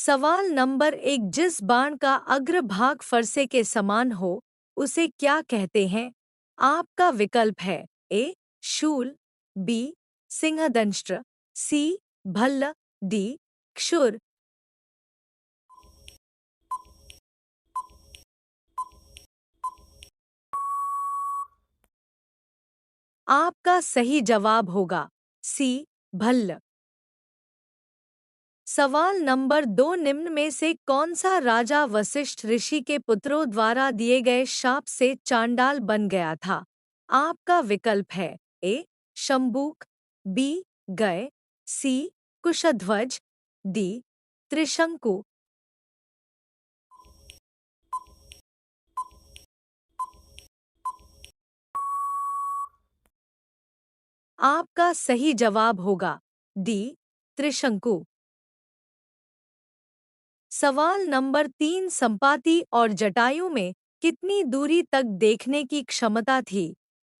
सवाल नंबर 1, जिस बाण का अग्रभाग फरसे के समान हो उसे क्या कहते हैं? आपका विकल्प है ए शूल, बी सिंहदंष्ट्र, सी भल्ल, डी क्षुर। आपका सही जवाब होगा सी भल्ल। सवाल नंबर 2, निम्न में से कौन सा राजा वशिष्ठ ऋषि के पुत्रों द्वारा दिए गए शाप से चांडाल बन गया था? आपका विकल्प है ए शंबूक, बी गय, सी कुशध्वज, डी त्रिशंकु। आपका सही जवाब होगा डी त्रिशंकु। सवाल नंबर 3, संपाति और जटायु में कितनी दूरी तक देखने की क्षमता थी?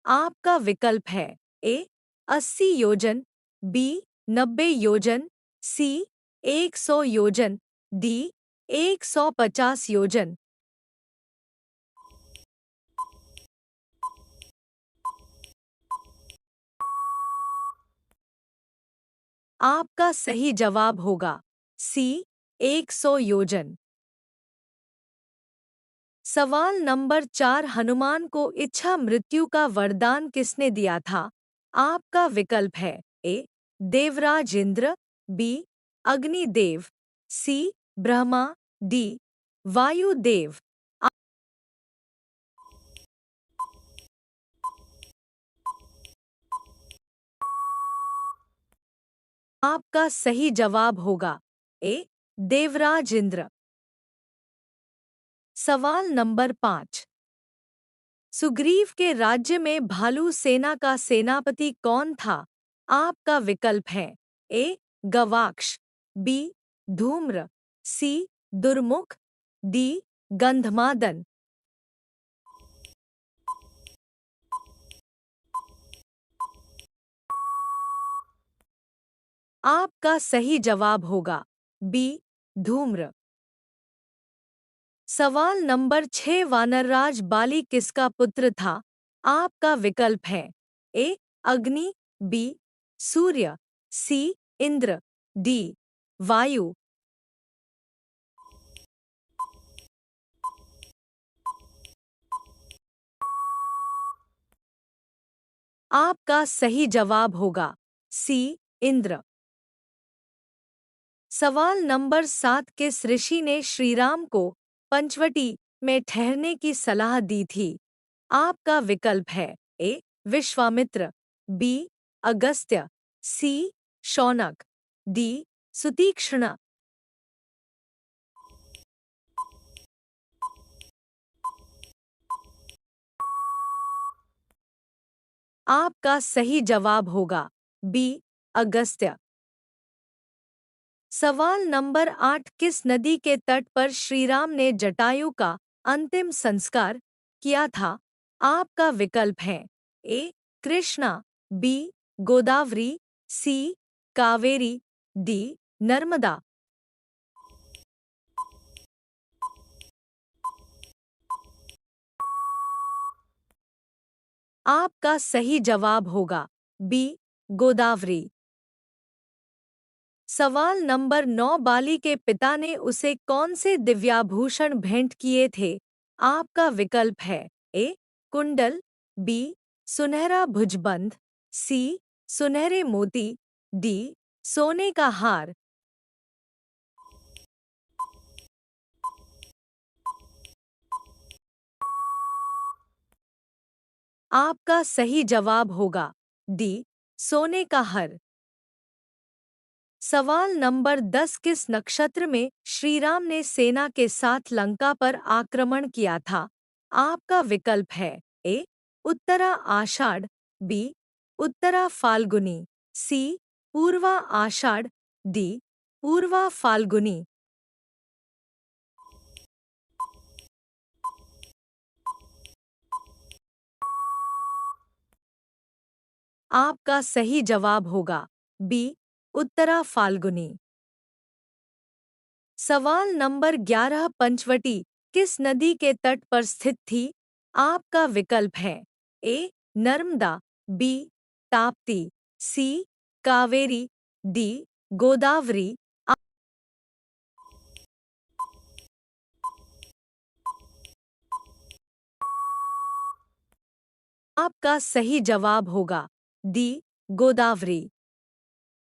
आपका विकल्प है ए 80 योजन, बी 90 योजन, सी 100 योजन, डी 150 योजन। आपका सही जवाब होगा सी 100 योजन। सवाल नंबर 4, हनुमान को इच्छा मृत्यु का वरदान किसने दिया था? आपका विकल्प है ए देवराज इंद्र, बी अग्निदेव, सी ब्रह्मा, डी वायुदेव। आपका सही जवाब होगा ए देवराज इंद्र। सवाल नंबर 5, सुग्रीव के राज्य में भालू सेना का सेनापति कौन था? आपका विकल्प है ए गवाक्ष, बी धूम्र, सी दुर्मुख, डी गंधमादन। आपका सही जवाब होगा बी धूम्र। सवाल नंबर 6, वानरराज बाली किसका पुत्र था? आपका विकल्प है ए अग्नि, बी सूर्य, सी इंद्र, डी वायु। आपका सही जवाब होगा सी इंद्र। सवाल नंबर 7, किस ऋषि ने श्रीराम को पंचवटी में ठहरने की सलाह दी थी? आपका विकल्प है ए विश्वामित्र, बी अगस्त्य, सी शौनक, डी सुतीक्ष्ण। आपका सही जवाब होगा बी अगस्त्य। सवाल नंबर 8, किस नदी के तट पर श्रीराम ने जटायु का अंतिम संस्कार किया था? आपका विकल्प है ए कृष्णा, बी गोदावरी, सी कावेरी, डी नर्मदा। आपका सही जवाब होगा बी गोदावरी। सवाल नंबर 9, बाली के पिता ने उसे कौन से दिव्याभूषण भेंट किए थे? आपका विकल्प है ए कुंडल, बी सुनहरा भुजबंध, सी सुनहरे मोती, डी सोने का हार। आपका सही जवाब होगा डी सोने का हर। सवाल नंबर 10, किस नक्षत्र में श्रीराम ने सेना के साथ लंका पर आक्रमण किया था? आपका विकल्प है ए उत्तरा आषाढ़, बी उत्तरा फाल्गुनी, सी पूर्वा आषाढ़, डी पूर्वा फाल्गुनी। आपका सही जवाब होगा बी उत्तरा फाल्गुनी। सवाल नंबर 11 पंचवटी किस नदी के तट पर स्थित थी? आपका विकल्प है ए नर्मदा, बी ताप्ती, सी कावेरी, डी गोदावरी। आपका सही जवाब होगा डी गोदावरी।